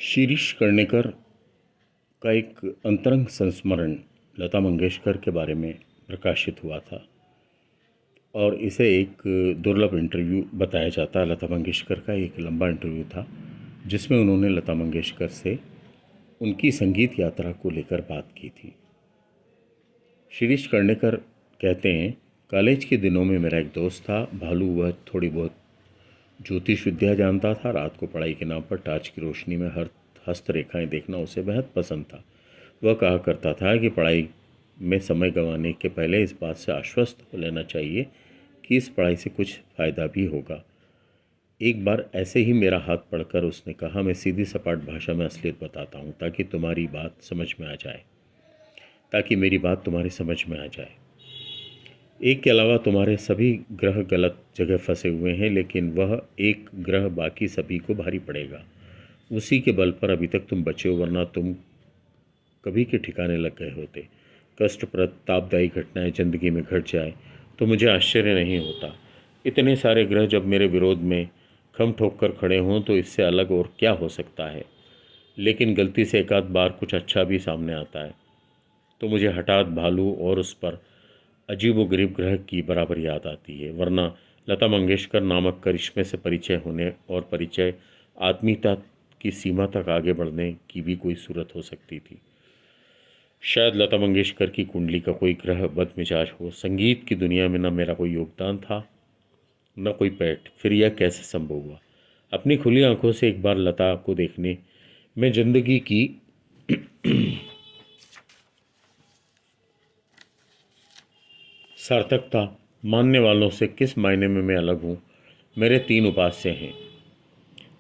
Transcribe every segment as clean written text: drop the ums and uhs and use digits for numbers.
शिरीष कर्णिकर का एक अंतरंग संस्मरण लता मंगेशकर के बारे में प्रकाशित हुआ था और इसे एक दुर्लभ इंटरव्यू बताया जाता है। लता मंगेशकर का एक लंबा इंटरव्यू था जिसमें उन्होंने लता मंगेशकर से उनकी संगीत यात्रा को लेकर बात की थी। शिरीष कर्णिकर कहते हैं, कॉलेज के दिनों में मेरा एक दोस्त था भालू। वह थोड़ी बहुत ज्योतिष विद्या जानता था। रात को पढ़ाई के नाम पर टार्च की रोशनी में हर हस्तरेखाएं देखना उसे बेहद पसंद था। वह कहा करता था कि पढ़ाई में समय गंवाने के पहले इस बात से आश्वस्त हो लेना चाहिए कि इस पढ़ाई से कुछ फ़ायदा भी होगा। एक बार ऐसे ही मेरा हाथ पकड़कर उसने कहा, मैं सीधी सपाट भाषा में असलियत बताता हूँ ताकि तुम्हारी बात समझ में आ जाए, ताकि मेरी बात तुम्हारी समझ में आ जाए। एक के अलावा तुम्हारे सभी ग्रह गलत जगह फंसे हुए हैं, लेकिन वह एक ग्रह बाकी सभी को भारी पड़ेगा। उसी के बल पर अभी तक तुम बचे हो, वरना तुम कभी के ठिकाने लग गए होते। कष्टप्रद तापदायी घटनाएं जिंदगी में घट जाए तो मुझे आश्चर्य नहीं होता। इतने सारे ग्रह जब मेरे विरोध में खम ठोक कर खड़े हों तो इससे अलग और क्या हो सकता है। लेकिन गलती से एक आध बार कुछ अच्छा भी सामने आता है तो मुझे हठात भालू और उस पर अजीबोगरीब ग्रह की बराबर याद आती है। वरना लता मंगेशकर नामक करिश्मे से परिचय होने और परिचय आत्मीयता की सीमा तक आगे बढ़ने की भी कोई सूरत हो सकती थी। शायद लता मंगेशकर की कुंडली का कोई ग्रह बदमिजाज हो। संगीत की दुनिया में न मेरा कोई योगदान था न कोई पैठ। फिर यह कैसे संभव हुआ? अपनी खुली आंखों से एक बार लता को देखने में जिंदगी की सार्थकता मानने वालों से किस मायने में मैं अलग हूँ। मेरे तीन उपास्य हैं,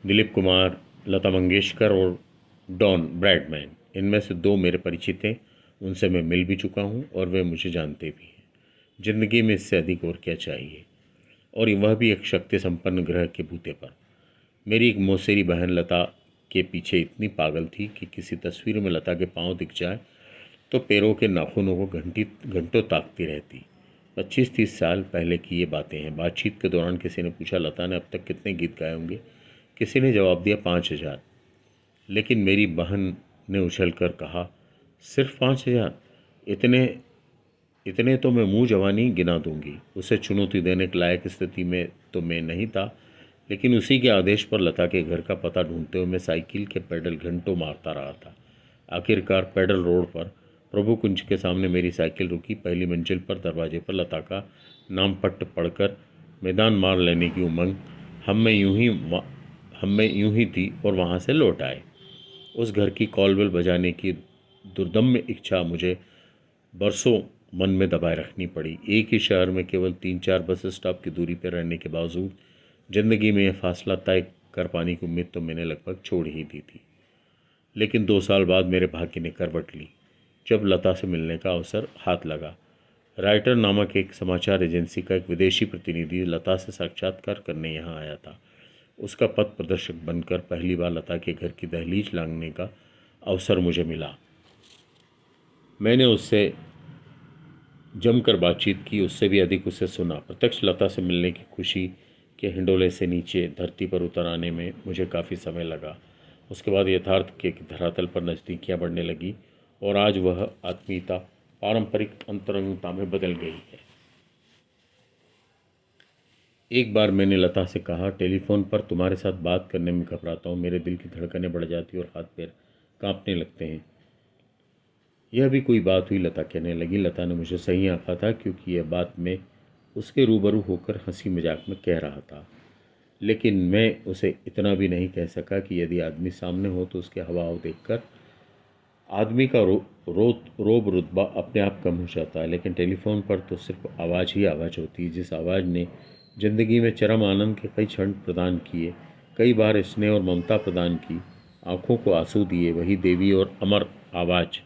दिलीप कुमार, लता मंगेशकर और डॉन ब्रैडमैन। इनमें से दो मेरे परिचित हैं, उनसे मैं मिल भी चुका हूँ और वे मुझे जानते भी हैं। जिंदगी में इससे अधिक और क्या चाहिए, और वह भी एक शक्ति संपन्न ग्रह के बूते पर। मेरी एक मौसेरी बहन लता के पीछे इतनी पागल थी कि किसी तस्वीर में लता के पाँव दिख जाए तो पैरों के नाखूनों को घंटों ताकती रहती। 25-30 साल पहले की ये बातें हैं। बातचीत के दौरान किसी ने पूछा, लता ने अब तक कितने गीत गाए होंगे? किसी ने जवाब दिया, 5,000। लेकिन मेरी बहन ने उछलकर कहा, सिर्फ 5,000? इतने इतने तो मैं मुंह जवानी गिना दूंगी। उसे चुनौती देने के लायक स्थिति में तो मैं नहीं था, लेकिन उसी के आदेश पर लता के घर का पता ढूंढते हुए मैं साइकिल के पैडल घंटों मारता रहा था। आखिरकार पैडल रोड पर प्रभु कुंज के सामने मेरी साइकिल रुकी। पहली मंजिल पर दरवाजे पर लता का नाम पट्ट पढ़कर मैदान मार लेने की उमंग हम में यूं ही थी और वहाँ से लौट आए। उस घर की कॉलबेल बजाने की दुर्दम्य इच्छा मुझे बरसों मन में दबाए रखनी पड़ी। एक ही शहर में केवल 3-4 बस स्टॉप की दूरी पर रहने के बावजूद जिंदगी में यह फासला तय कर पाने की उम्मीद तो मैंने लगभग छोड़ ही दी थी। लेकिन 2 साल बाद मेरे भाग्य ने करवट ली जब लता से मिलने का अवसर हाथ लगा। राइटर नामक एक समाचार एजेंसी का एक विदेशी प्रतिनिधि लता से साक्षात्कार करने यहाँ आया था। उसका पथ प्रदर्शक बनकर पहली बार लता के घर की दहलीज लांघने का अवसर मुझे मिला। मैंने उससे जमकर बातचीत की, उससे भी अधिक उसे सुना। प्रत्यक्ष लता से मिलने की खुशी के हिंडोले से नीचे धरती पर उतर आने में मुझे काफ़ी समय लगा। उसके बाद यथार्थ के धरातल पर नज़दीकियाँ बढ़ने लगी और आज वह आत्मीयता पारंपरिक अंतरंगता में बदल गई है। एक बार मैंने लता से कहा, टेलीफोन पर तुम्हारे साथ बात करने में घबराता हूँ। मेरे दिल की धड़कनें बढ़ जाती और हाथ पैर कांपने लगते हैं। यह भी कोई बात हुई? लता कहने लगी। लता ने मुझे सही आंका था, क्योंकि यह बात मैं उसके रूबरू होकर हंसी मजाक में कह रहा था। लेकिन मैं उसे इतना भी नहीं कह सका कि यदि आदमी सामने हो तो उसके हाव देखकर आदमी का रोब रुतबा अपने आप कम हो जाता है। लेकिन टेलीफोन पर तो सिर्फ आवाज़ ही आवाज़ होती है। जिस आवाज़ ने ज़िंदगी में चरम आनंद के कई क्षण प्रदान किए, कई बार स्नेह और ममता प्रदान की, आँखों को आंसू दिए, वही देवी और अमर आवाज़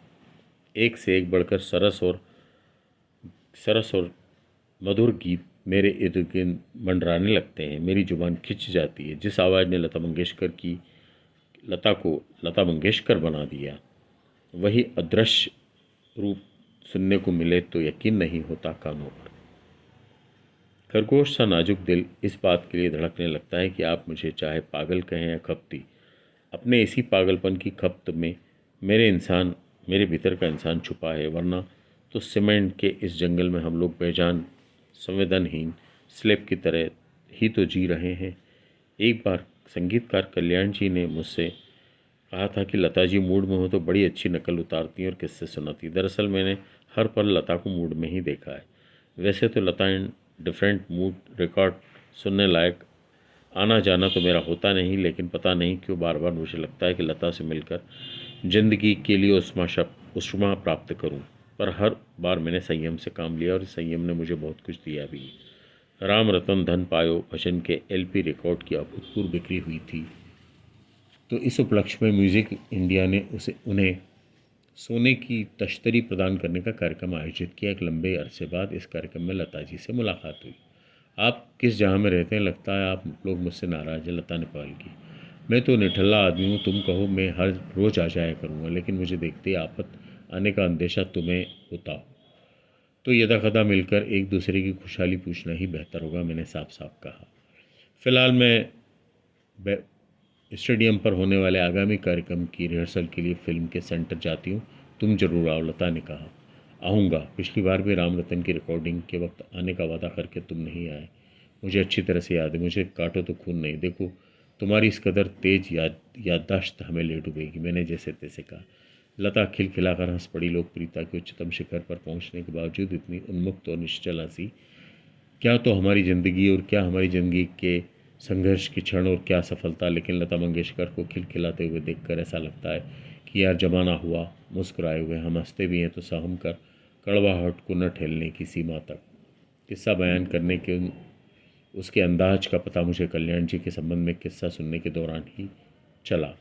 एक से एक बढ़कर सरस और मधुर गीत मेरे इर्द गिर्द मंडराने लगते हैं। मेरी जुबान खिंच जाती है। जिस आवाज़ ने लता को लता मंगेशकर बना दिया, वही अदृश्य रूप सुनने को मिले तो यकीन नहीं होता कानों पर। खरगोश सा नाजुक दिल इस बात के लिए धड़कने लगता है कि आप मुझे चाहे पागल कहें या कपटी, अपने इसी पागलपन की खप्त में मेरे भीतर का इंसान छुपा है, वरना तो सीमेंट के इस जंगल में हम लोग बेजान, संवेदनहीन स्लेब की तरह ही तो जी रहे हैं। एक बार संगीतकार कल्याण जी ने मुझसे कहा था कि लता जी मूड में हो तो बड़ी अच्छी नकल उतारती और किस्से सुनाती। दरअसल मैंने हर पल लता को मूड में ही देखा है। वैसे तो लता इन डिफरेंट मूड रिकॉर्ड सुनने लायक आना जाना तो मेरा होता नहीं, लेकिन पता नहीं क्यों बार बार मुझे लगता है कि लता से मिलकर जिंदगी के लिए उष्मा प्राप्त करूं। पर हर बार मैंने संयम से काम लिया और इस संयम ने मुझे बहुत कुछ दिया भी। राम रतन धन पायो भजन के एलपी रिकॉर्ड की अभूतपूर्व बिक्री हुई थी, तो इस उपलक्ष्य में म्यूजिक इंडिया ने उन्हें सोने की तश्तरी प्रदान करने का कार्यक्रम आयोजित किया। एक लंबे अरसे बाद इस कार्यक्रम में लता जी से मुलाकात हुई। आप किस जहाँ में रहते हैं, लगता है आप लोग मुझसे नाराज़ हैं, लता ने पहल की। मैं तो निठल्ला आदमी हूँ, तुम कहो मैं हर रोज़ आ जाया करूँगा, लेकिन मुझे देखते ही आफत आने का अंदेशा तुम्हें होता हो तो यदाकदा मिलकर एक दूसरे की खुशहाली पूछना ही बेहतर होगा, मैंने साफ साफ कहा। फिलहाल मैं स्टेडियम पर होने वाले आगामी कार्यक्रम की रिहर्सल के लिए फिल्म के सेंटर जाती हूँ, तुम जरूर आओ, लता ने कहा। आऊँगा, पिछली बार भी राम रतन की रिकॉर्डिंग के वक्त आने का वादा करके तुम नहीं आए। मुझे अच्छी तरह से याद है, मुझे काटो तो खून नहीं, देखो तुम्हारी इस कदर तेज याददाश्त हमें ले डूबेगी, मैंने जैसे तैसे कहा। लता खिलखिलाकर हंस पड़ी। लोकप्रियता के उच्चतम शिखर पर पहुंचने के बावजूद इतनी उन्मुक्त और निश्चल हंसी, क्या तो हमारी ज़िंदगी और क्या हमारी ज़िंदगी के संघर्ष की क्षण और क्या सफलता। लेकिन लता मंगेशकर को खिलखिलाते हुए देखकर ऐसा लगता है कि यार जमाना हुआ मुस्कुराए हुए। हम हंसते भी हैं तो सहम कर कड़वाहट को न ठेलने की सीमा तक। किस्सा बयान करने के उसके अंदाज का पता मुझे कल्याण जी के संबंध में किस्सा सुनने के दौरान ही चला।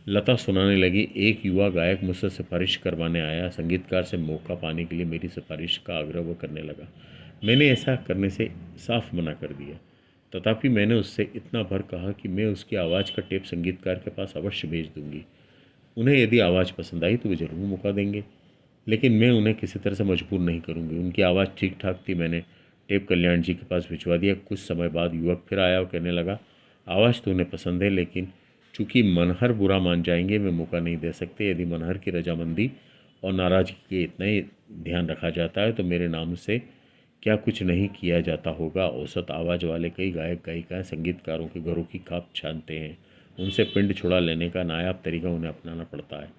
लता सुनाने लगी, एक युवा गायक मुझसे सिफारिश करवाने आया। संगीतकार से मौका पाने के लिए मेरी सिफारिश का आग्रह वो करने लगा। मैंने ऐसा करने से साफ मना कर दिया। तथापि मैंने उससे इतना भर कहा कि मैं उसकी आवाज़ का टेप संगीतकार के पास अवश्य भेज दूंगी। उन्हें यदि आवाज़ पसंद आई तो वे ज़रूर मौका देंगे, लेकिन मैं उन्हें किसी तरह से मजबूर नहीं करूंगी। उनकी आवाज़ ठीक ठाक थी। मैंने टेप कल्याण जी के पास भिजवा दिया। कुछ समय बाद युवक फिर आया और कहने लगा, आवाज़ तो उन्हें पसंद है, लेकिन चूंकि मनहर बुरा मान जाएंगे वे मौका नहीं दे सकते। यदि मनहर की रजामंदी और नाराज़गी के इतना ही ध्यान रखा जाता है तो मेरे नाम से क्या कुछ नहीं किया जाता होगा। औसत आवाज़ वाले कई गायक गायिकाएं संगीतकारों के घरों की खाप छानते हैं। उनसे पिंड छुड़ा लेने का नायाब तरीका उन्हें अपनाना पड़ता है।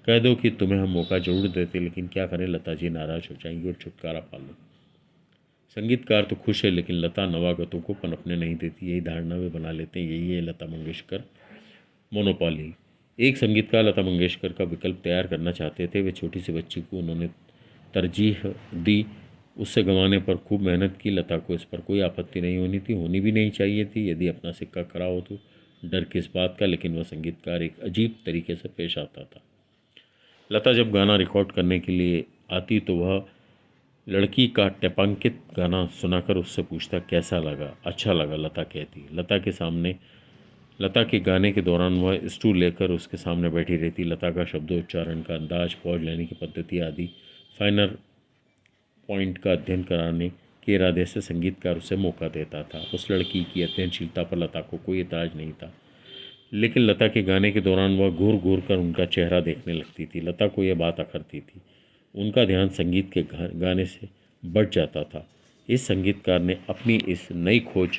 कह दो कि तुम्हें हम मौका जरूर देते, लेकिन क्या करें, लता जी नाराज़ हो जाएंगी और छुटकारा पा लो। संगीतकार तो खुश है, लेकिन लता नवागतों को पनपने नहीं देती। यही धारणा वे बना लेते हैं, यही है लता मंगेशकर मोनोपॉली। एक संगीतकार लता मंगेशकर का विकल्प तैयार करना चाहते थे। वे छोटी सी बच्ची को उन्होंने तरजीह दी। उससे गंवाने पर खूब मेहनत की। लता को इस पर कोई आपत्ति नहीं होनी थी, होनी भी नहीं चाहिए थी। यदि अपना सिक्का खरा हो तो डर किस बात का। लेकिन वह संगीतकार एक अजीब तरीके से पेश आता था। लता जब गाना रिकॉर्ड करने के लिए आती तो वह लड़की का टेपांकित गाना सुनाकर उससे पूछता, कैसा लगा? अच्छा लगा, लता कहती। लता के गाने के दौरान वह स्टूल लेकर उसके सामने बैठी रहती। लता का शब्दोच्चारण का अंदाज, पॉज लेने की पद्धति आदि फाइनर पॉइंट का अध्ययन कराने के इरादे से संगीतकार उसे मौका देता था। उस लड़की की अध्ययनशीलता पर लता को कोई एतराज नहीं था, लेकिन लता के गाने के दौरान वह घूर घूर कर उनका चेहरा देखने लगती थी। लता को यह बात अखरती थी। उनका ध्यान संगीत के गाने से बढ़ जाता था। इस संगीतकार ने अपनी इस नई खोज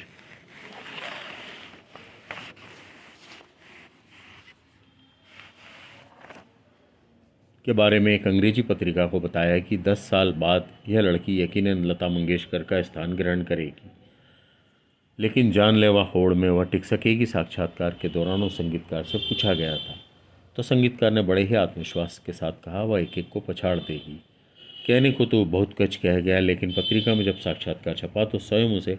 के बारे में एक अंग्रेजी पत्रिका को बताया कि 10 साल बाद यह लड़की यकीनन लता मंगेशकर का स्थान ग्रहण करेगी, लेकिन जानलेवा होड़ में वह टिक सकेगी। साक्षात्कार के दौरान उस संगीतकार से पूछा गया था तो संगीतकार ने बड़े ही आत्मविश्वास के साथ कहा, वह एक एक को पछाड़ देगी। कहने को तो बहुत कुछ कह गया, लेकिन पत्रिका में जब साक्षात्कार छपा तो स्वयं उसे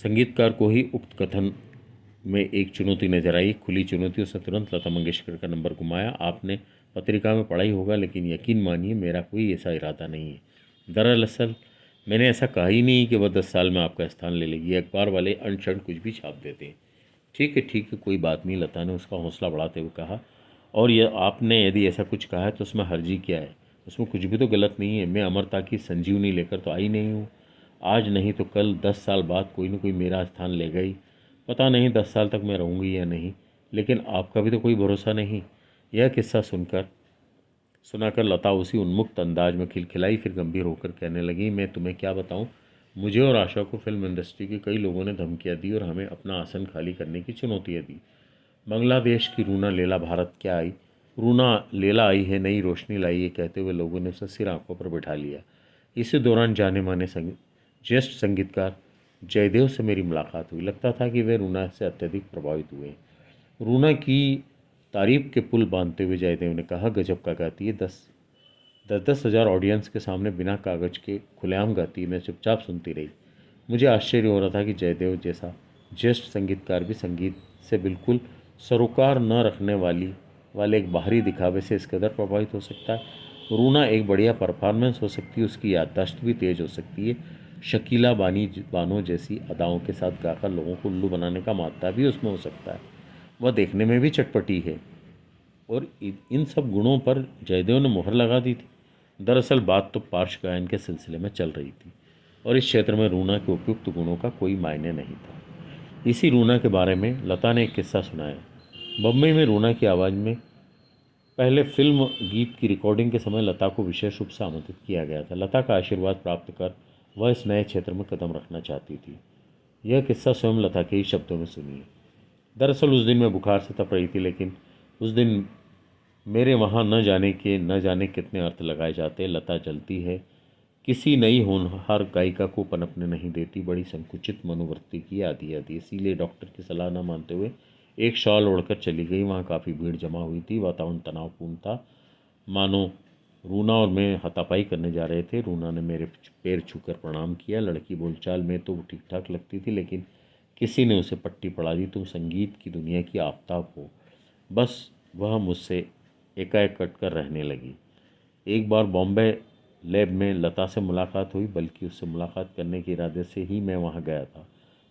संगीतकार को ही उक्त कथन में एक चुनौती नजर आई। खुली चुनौती। उसने तुरंत लता मंगेशकर का नंबर घुमाया। आपने पत्रिका में पढ़ा ही होगा, लेकिन यकीन मानिए मेरा कोई ऐसा इरादा नहीं है। दरअसल मैंने ऐसा कहा ही नहीं कि वह 10 साल में आपका स्थान ले लेगी। अखबार वाले अनशन कुछ भी छाप देते हैं। ठीक है, कोई बात नहीं, लता ने उसका हौसला बढ़ाते हुए कहा। और यह आपने यदि ऐसा कुछ कहा है तो उसमें हर्जी क्या है? उसमें कुछ भी तो गलत नहीं है। मैं अमरता की संजीवनी लेकर तो आई नहीं हूँ। आज नहीं तो कल, 10 साल बाद कोई न कोई मेरा स्थान लेगा ही। पता नहीं 10 साल तक मैं रहूँगी या नहीं। लेकिन आपका भी तो कोई भरोसा नहीं। यह किस्सा सुनाकर लता उसी उन्मुक्त अंदाज में खिलखिलाई, फिर गंभीर होकर कहने लगी, मैं तुम्हें क्या बताऊं, मुझे और आशा को फिल्म इंडस्ट्री के कई लोगों ने धमकियां दी और हमें अपना आसन खाली करने की चुनौतियां दी। बांग्लादेश की रूना लेला भारत क्या आई, रूना लेला आई है, नई रोशनी लाई है कहते हुए लोगों ने उसे सिर आंखों पर बिठा लिया। इसी दौरान जाने माने ज्येष्ठ संगीतकार जयदेव से मेरी मुलाकात हुई। लगता था कि वे रूना से अत्यधिक प्रभावित हुए। रूना की तारीफ के पुल बांधते हुए जयदेव ने कहा, गजब का गाती है, दस दस दस हज़ार ऑडियंस के सामने बिना कागज के खुलेआम गाती है। मैं चुपचाप सुनती रही। मुझे आश्चर्य हो रहा था कि जयदेव जैसा ज्येष्ठ संगीतकार भी संगीत से बिल्कुल सरोकार न रखने वाले एक बाहरी दिखावे से इस कदर प्रभावित हो सकता है। रूना एक बढ़िया परफॉर्मेंस हो सकती है, उसकी याददाश्त भी तेज हो सकती है, शकीला बानो जैसी अदाओं के साथ गाकर लोगों को उल्लू बनाने का मादा भी उसमें हो सकता है। वह देखने में भी चटपटी है। और इन सब गुणों पर जयदेव ने मोहर लगा दी थी। दरअसल बात तो पार्श्व गायन के सिलसिले में चल रही थी और इस क्षेत्र में रूना के उपयुक्त गुणों का कोई मायने नहीं था। इसी रूना के बारे में लता ने एक किस्सा सुनाया। बम्बई में रूना की आवाज़ में पहले फिल्म गीत की रिकॉर्डिंग के समय लता को विशेष रूप से आमंत्रित किया गया था। लता का आशीर्वाद प्राप्त कर वह इस नए क्षेत्र में कदम रखना चाहती थी। यह किस्सा स्वयं लता के ही शब्दों में सुनिए। दरअसल उस दिन मैं बुखार से तप रही थी, लेकिन उस दिन मेरे वहाँ न जाने कितने अर्थ लगाए जाते। लता जलती है, किसी नई होनहार गायिका को पनपने नहीं देती, बड़ी संकुचित मनोवृत्ति की आदि इसीलिए डॉक्टर की सलाह न मानते हुए एक शॉल ओढ़कर चली गई। वहाँ काफ़ी भीड़ जमा हुई थी, वातावरण तनावपूर्ण था, मानो रूना और मैं हाथापाई करने जा रहे थे। रूना ने मेरे पैर छूकर प्रणाम किया। लड़की बोलचाल में तो ठीक ठाक लगती थी, लेकिन किसी ने उसे पट्टी पढ़ा दी, तुम संगीत की दुनिया की आफताब हो। बस वह मुझसे एकाएक कटकर रहने लगी। एक बार बॉम्बे लैब में लता से मुलाकात हुई, बल्कि उससे मुलाकात करने के इरादे से ही मैं वहाँ गया था।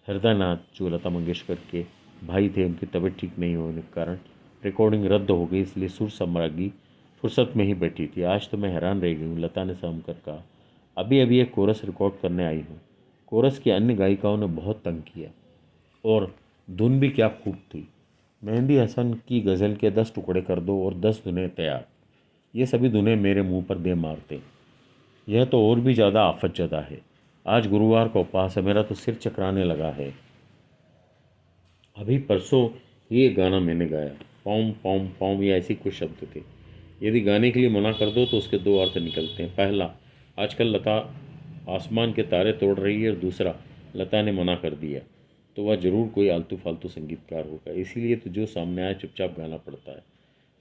हृदयनाथ, जो लता मंगेशकर के भाई थे, उनकी तबीयत ठीक नहीं होने के कारण रिकॉर्डिंग रद्द हो गई, इसलिए सुर सम्राज्ञी फुर्सत में ही बैठी थी। आज तो मैं हैरान रह गई हूँ, लता ने सहम कर कहा। अभी अभी एक कोरस रिकॉर्ड करने आई हूँ। कोरस की अन्य गायिकाओं ने बहुत तंग किया और धुन भी क्या खूब थी। मेहंदी हसन की गज़ल के 10 टुकड़े कर दो और 10 धुनें तैयार। ये सभी धुनें मेरे मुंह पर दे मारते। यह तो और भी ज़्यादा आफतज़दा है। आज गुरुवार का उपवास है, मेरा तो सिर चकराने लगा है। अभी परसों ही एक गाना मैंने गाया, पौम पौम पौम, ये ऐसे कुछ शब्द थे। यदि गाने के लिए मना कर दो तो उसके दो अर्थ निकलते हैं। पहला, आजकल लता आसमान के तारे तोड़ रही है, और दूसरा, लता ने मना कर दिया तो वह ज़रूर कोई आलतू फालतू संगीतकार होगा। इसीलिए तो जो सामने आए चुपचाप गाना पड़ता है।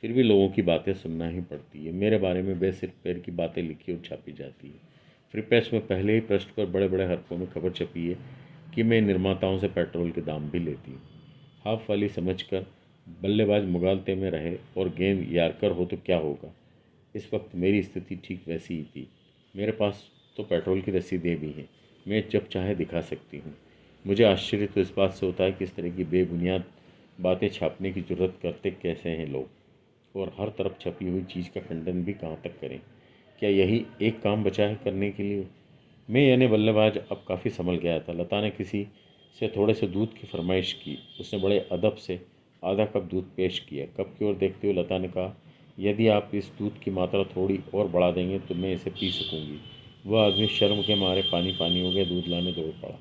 फिर भी लोगों की बातें सुनना ही पड़ती है। मेरे बारे में बेसिर पैर की बातें लिखी और छापी जाती है। फ्री प्रेस में पहले ही पृष्ठ पर बड़े बड़े हरफों में खबर छपी है कि मैं निर्माताओं से पेट्रोल के दाम भी लेती हूँ। हाफ वाली समझकर बल्लेबाज मुगालते में रहे और गेंद यार्कर हो तो क्या होगा। इस वक्त मेरी स्थिति ठीक वैसी ही थी। मेरे पास तो पेट्रोल की रसीदें भी हैं, मैं जब चाहे दिखा सकती हूँ। मुझे आश्चर्य तो इस बात से होता है कि इस तरह की बेबुनियाद बातें छापने की जरूरत करते कैसे हैं लोग, और हर तरफ छपी हुई चीज़ का खंडन भी कहाँ तक करें। क्या यही एक काम बचा है करने के लिए। मैं यानी बल्लेबाज अब काफ़ी संभल गया था। लता ने किसी से थोड़े से दूध की फरमाइश की। उसने बड़े अदब से आधा कप दूध पेश किया। कप की ओर देखते हुए लता ने कहा, यदि आप इस दूध की मात्रा थोड़ी और बढ़ा देंगे तो मैं इसे पी सकूंगी। वह आदमी शर्म के मारे पानी पानी हो गया, दूध लाने दौड़ पड़ा।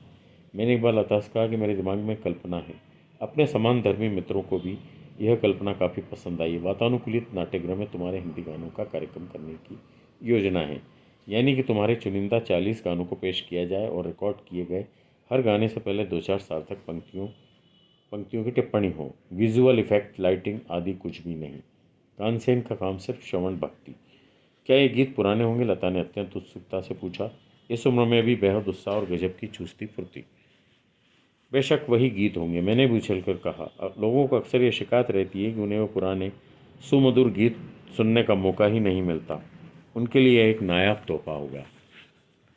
मैंने एक बार लता से कहा कि मेरे दिमाग में कल्पना है। अपने समान धर्मी मित्रों को भी यह कल्पना काफ़ी पसंद आई। वातानुकूलित नाट्यगृह में तुम्हारे हिंदी गानों का कार्यक्रम करने की योजना है, यानी कि तुम्हारे चुनिंदा 40 गानों को पेश किया जाए और रिकॉर्ड किए गए हर गाने से पहले 2-4 सार्थक पंक्तियों की टिप्पणी हो। विजुअल इफेक्ट, लाइटिंग आदि कुछ भी नहीं। तानसेन का काम सिर्फ श्रवण भक्ति। क्या ये गीत पुराने होंगे, लता ने अत्यंत उत्सुकता से पूछा। इस उम्र में भी बेहद उत्साह और गजब की चुस्ती फुर्ती। बेशक वही गीत होंगे, मैंने भी उछलकर कहा। अब लोगों को अक्सर ये शिकायत रहती है कि उन्हें वो पुराने सुमधुर गीत सुनने का मौका ही नहीं मिलता। उनके लिए एक नायाब तोहफा होगा।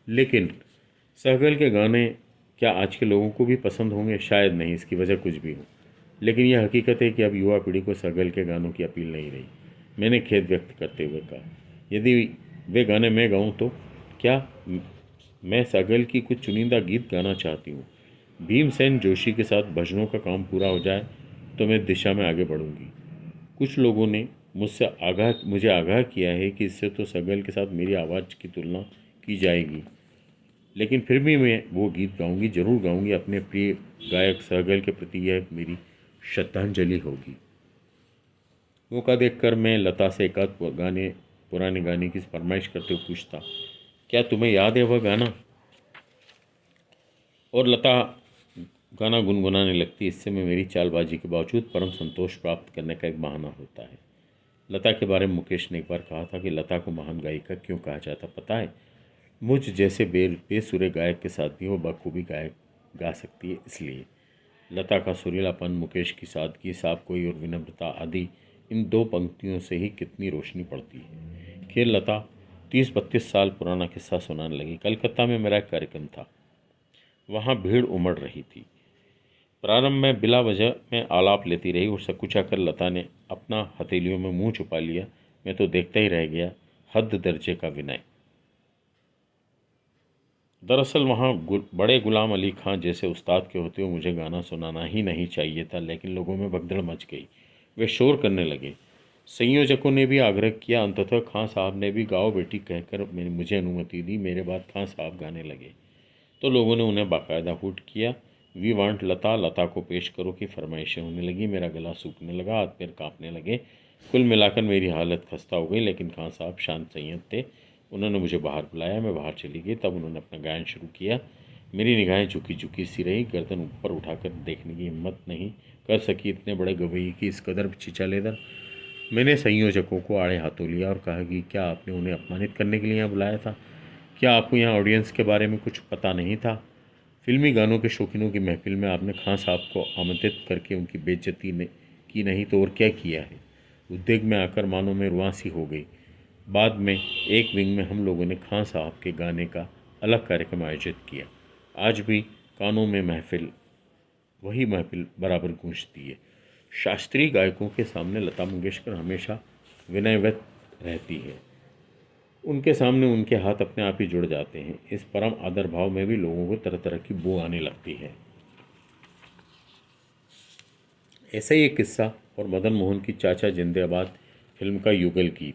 लेकिन सहगल के गाने क्या आज के लोगों को भी पसंद होंगे? शायद नहीं, इसकी वजह कुछ भी हो। लेकिन यह हकीकत है कि अब युवा पीढ़ी को सहगल के गानों की अपील नहीं रही। मैंने खेद व्यक्त करते हुए कहा, यदि वे गाने मैं गाऊं तो क्या? मैं सहगल की कुछ चुनिंदा गीत गाना चाहती हूँ। भीमसेन जोशी के साथ भजनों का काम पूरा हो जाए तो मैं दिशा में आगे बढ़ूंगी। कुछ लोगों ने मुझे आगाह किया है कि इससे तो सगल के साथ मेरी आवाज़ की तुलना की जाएगी, लेकिन फिर भी मैं वो गीत गाऊंगी, जरूर गाऊंगी। अपने प्रिय गायक सहगल के प्रति यह मेरी श्रद्धांजलि होगी। मौका देखकर मैं लता से एकाध पुराने गाने की फरमाइश करते हुए पूछता, क्या तुम्हें याद है वह गाना? और लता गाना गुनगुनाने लगती। इससे मैं मेरी चालबाजी के बावजूद परम संतोष प्राप्त करने का एक बहाना होता है। लता के बारे में मुकेश ने एक बार कहा था कि लता को महान गायिका क्यों कहा जाता पता है? मुझ जैसे बेसुरे गायक के साथ भी वो बखूबी गा सकती है, इसलिए। लता का सुरीलापन, मुकेश की सादगी, साफगोई और विनम्रता आदि, इन दो पंक्तियों से ही कितनी रोशनी पड़ती है। खैर, लता 30-32 साल पुराना किस्सा सुनाने लगी। कलकत्ता में मेरा एक कार्यक्रम था। वहाँ भीड़ उमड़ रही थी। प्रारंभ में बिला वजह में आलाप लेती रही और सकुचा कर लता ने अपना हथेलियों में मुंह छुपा लिया। मैं तो देखता ही रह गया। हद दर्जे का विनय। दरअसल वहाँ बड़े गुलाम अली खां जैसे उस्ताद के होते हुए मुझे गाना सुनाना ही नहीं चाहिए था, लेकिन लोगों में भगदड़ मच गई। वे शोर करने लगे। संयोजकों ने भी आग्रह किया। अंततः खां साहब ने भी गाओ बेटी कहकर मुझे अनुमति दी। मेरे बाद खां साहब गाने लगे तो लोगों ने उन्हें बाकायदा हूट किया। वी वांट लता, लता को पेश करो की फरमाइशें होने लगी। मेरा गला सूखने लगा, हाथ पैर कांपने लगे। कुल मिलाकर मेरी हालत खस्ता हो गई, लेकिन खां साहब शांत संयत थे। उन्होंने मुझे बाहर बुलाया। मैं बाहर चली गई। तब उन्होंने अपना गायन शुरू किया। मेरी निगाहें झुकी झुकी सी रही। गर्दन ऊपर उठाकर देखने की हिम्मत नहीं कर सकी, इतने बड़े गवैये की इस कदर छिछलेदर। मैंने संयोजकों को आड़े हाथों लिया और कहा कि क्या आपने उन्हें अपमानित करने के लिए यहाँ बुलाया था? क्या आपको यहाँ ऑडियंस के बारे में कुछ पता नहीं था? फिल्मी गानों के शौकीनों की महफिल में आपने खान साहब को आमंत्रित करके उनकी बेइज्जती की नहीं तो और क्या किया है? उद्वेग में आकर मानो में रुआंसी हो गई। बाद में एक विंग में हम लोगों ने खान साहब के गाने का अलग कार्यक्रम आयोजित किया। आज भी कानों में वही महफिल बराबर गूंजती है। शास्त्रीय गायकों के सामने लता मंगेशकर हमेशा विनयवत रहती है। उनके सामने उनके हाथ अपने आप ही जुड़ जाते हैं। इस परम आदर भाव में भी लोगों को तरह तरह की बू आने लगती है। ऐसा ही एक किस्सा और मदन मोहन की चाचा जिंदाबाद फिल्म का युगल गीत।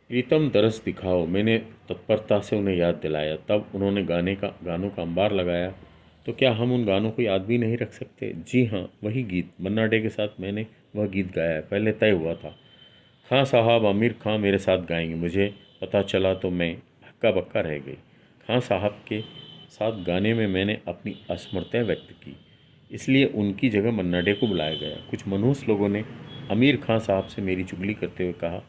प्रीतम दरस दिखाओ, मैंने तत्परता से उन्हें याद दिलाया। तब उन्होंने गानों का अंबार लगाया। तो क्या हम उन गानों को याद भी नहीं रख सकते? जी हाँ, वही गीत। मन्ना डे के साथ मैंने वह गीत गाया है। पहले तय हुआ था खां साहब आमिर खां मेरे साथ गाएंगे। मुझे पता चला तो मैं हक्का बक्का रह गई। खां साहब के साथ गाने में मैंने अपनी असमर्थता व्यक्त की, इसलिए उनकी जगह मन्ना डे को बुलाया गया। कुछ मनहूस लोगों ने आमिर खां साहब से मेरी चुगली करते हुए कहा,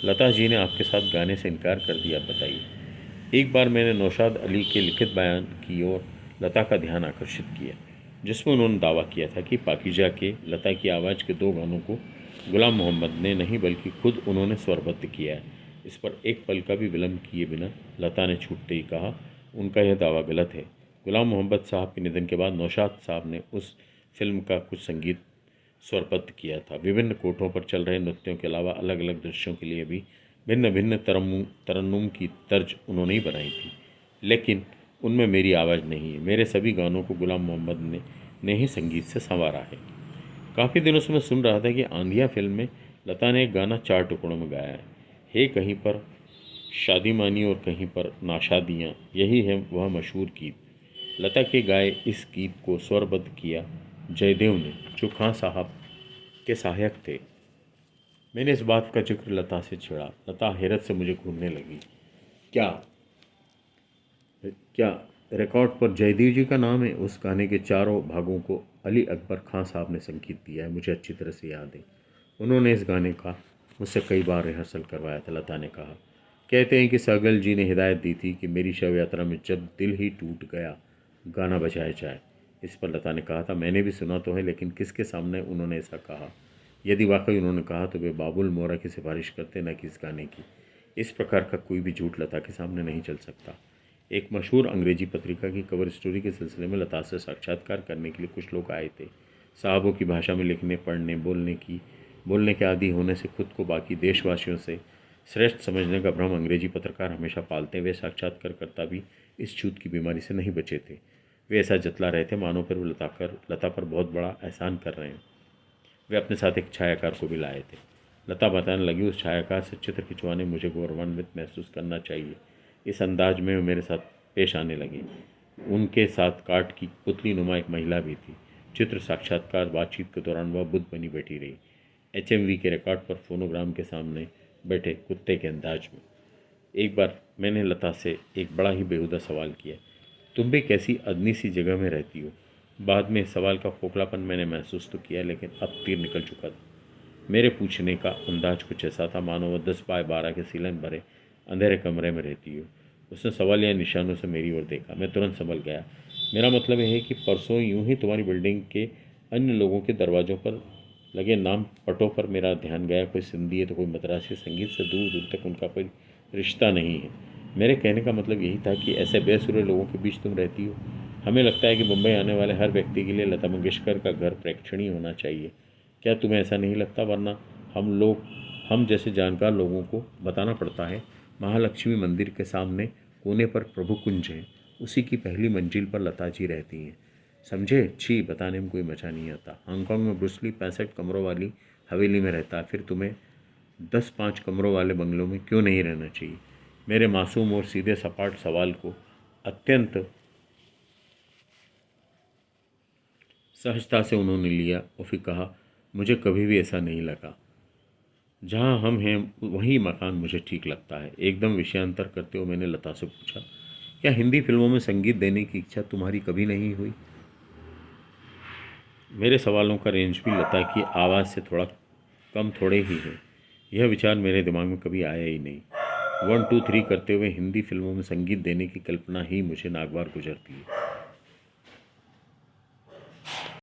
लता जी ने आपके साथ गाने से इनकार कर दिया, बताइए। एक बार मैंने नौशाद अली के लिखित बयान की ओर लता का ध्यान आकर्षित किया, जिसमें उन्होंने दावा किया था कि पाकीजा के लता की आवाज़ के 2 गानों को गुलाम मोहम्मद ने नहीं बल्कि खुद उन्होंने स्वरबद्ध किया है। इस पर एक पल का भी विलंब किए बिना लता ने छूटते ही कहा, उनका यह दावा गलत है। गुलाम मोहम्मद साहब के निधन के बाद नौशाद साहब ने उस फिल्म का कुछ संगीत स्वरबद्ध किया था। विभिन्न कोठों पर चल रहे नृत्यों के अलावा अलग अलग दृश्यों के लिए भी भिन्न भिन्न तरन्नुम की तर्ज उन्होंने ही बनाई थी, लेकिन उनमें मेरी आवाज़ नहीं है। मेरे सभी गानों को गुलाम मोहम्मद ने ही संगीत से संवारा है। काफ़ी दिनों से मैं सुन रहा था कि आंधिया फिल्म में लता ने एक गाना 4 टुकड़ों में गाया है। हे कहीं पर शादी मानी और कहीं पर नाशादियाँ, यही है वह मशहूर गीत। लता के गाए इस गीत को स्वरबद्ध किया जयदेव ने, जो खां साहब के सहायक थे। मैंने इस बात का जिक्र लता से छेड़ा। लता हैरत से मुझे घूरने लगी। क्या क्या रिकॉर्ड पर जयदेव जी का नाम है? उस गाने के चारों भागों को अली अकबर खां साहब ने संगीत दिया है, मुझे अच्छी तरह से याद है। उन्होंने इस गाने का मुझसे कई बार रिहर्सल करवाया था। लता ने कहा, कहते हैं कि सहगल जी ने हिदायत दी थी कि मेरी शव यात्रा में जब दिल ही टूट गया गाना बजाया जाए। इस पर लता ने कहा था, मैंने भी सुना तो है, लेकिन किसके सामने उन्होंने ऐसा कहा? यदि वाकई उन्होंने कहा तो वे बाबुल मोरा की सिफारिश करते, न कि इस गाने की। इस प्रकार का कोई भी झूठ लता के सामने नहीं चल सकता। एक मशहूर अंग्रेजी पत्रिका की कवर स्टोरी के सिलसिले में लता से साक्षात्कार करने के लिए कुछ लोग आए थे। साहबों की भाषा में लिखने, पढ़ने, बोलने के आदी होने से खुद को बाकी देशवासियों से श्रेष्ठ समझने का भ्रम अंग्रेजी पत्रकार हमेशा पालते हैं। वे साक्षात्कारकर्ता भी इस छूत की बीमारी से नहीं बचे थे। वे ऐसा जतला रहे थे मानो फिर वो लता पर बहुत बड़ा एहसान कर रहे हैं। वे अपने साथ एक छायाकार को भी लाए थे। लता बताने लगी, उस छायाकार से चित्र खिंचवाने मुझे गौरवान्वित महसूस करना चाहिए। इस अंदाज में वो मेरे साथ पेश आने लगी। उनके साथ काठ की पुतली नुमा एक महिला भी थी। चित्र साक्षात्कार बातचीत के दौरान वह बुद्ध बनी बैठी रही, HMV के रिकॉर्ड पर फोनोग्राम के सामने बैठे कुत्ते के अंदाज में। एक बार मैंने लता से एक बड़ा ही बेहुदा सवाल किया, तुम भी कैसी अदनी सी जगह में रहती हो? बाद में सवाल का खोखलापन मैंने महसूस तो किया, लेकिन अब तीर निकल चुका था। मेरे पूछने का अंदाज कुछ ऐसा था मानो वह 10 बाय 12 के सीलन भरे अंधेरे कमरे में रहती हो। उसने सवालिया निशानों से मेरी ओर देखा। मैं तुरंत संभल गया। मेरा मतलब यह है कि परसों यूं ही तुम्हारी बिल्डिंग के अन्य लोगों के दरवाज़ों पर लगे नाम पटों पर मेरा ध्यान गया। कोई सिंधी है तो कोई मद्रासी। संगीत से दूर दूर तक उनका कोई रिश्ता नहीं है। मेरे कहने का मतलब यही था कि ऐसे बेसुरे लोगों के बीच तुम रहती हो। हमें लगता है कि मुंबई आने वाले हर व्यक्ति के लिए लता मंगेशकर का घर प्रेक्षणीय होना चाहिए। क्या तुम्हें ऐसा नहीं लगता? वरना हम जैसे जानकार लोगों को बताना पड़ता है, महालक्ष्मी मंदिर के सामने कोने पर प्रभु कुंज है, उसी की पहली मंजिल पर लता जी रहती हैं। समझे? छी, बताने में कोई मजा नहीं आता। हांगकांग में ब्रूस ली 65 कमरों वाली हवेली में रहता है, फिर तुम्हें 10-5 कमरों वाले बंगलों में क्यों नहीं रहना चाहिए? मेरे मासूम और सीधे सपाट सवाल को अत्यंत सहजता से उन्होंने लिया और फिर कहा, मुझे कभी भी ऐसा नहीं लगा। जहाँ हम हैं वही मकान मुझे ठीक लगता है। एकदम विषयांतर करते हुए मैंने लता से पूछा, क्या हिंदी फिल्मों में संगीत देने की इच्छा तुम्हारी कभी नहीं हुई? मेरे सवालों का रेंज भी लता की आवाज़ से थोड़ा कम थोड़े ही है। यह विचार मेरे दिमाग में कभी आया ही नहीं। 1 2 3 करते हुए हिंदी फिल्मों में संगीत देने की कल्पना ही मुझे नागवार गुजरती है।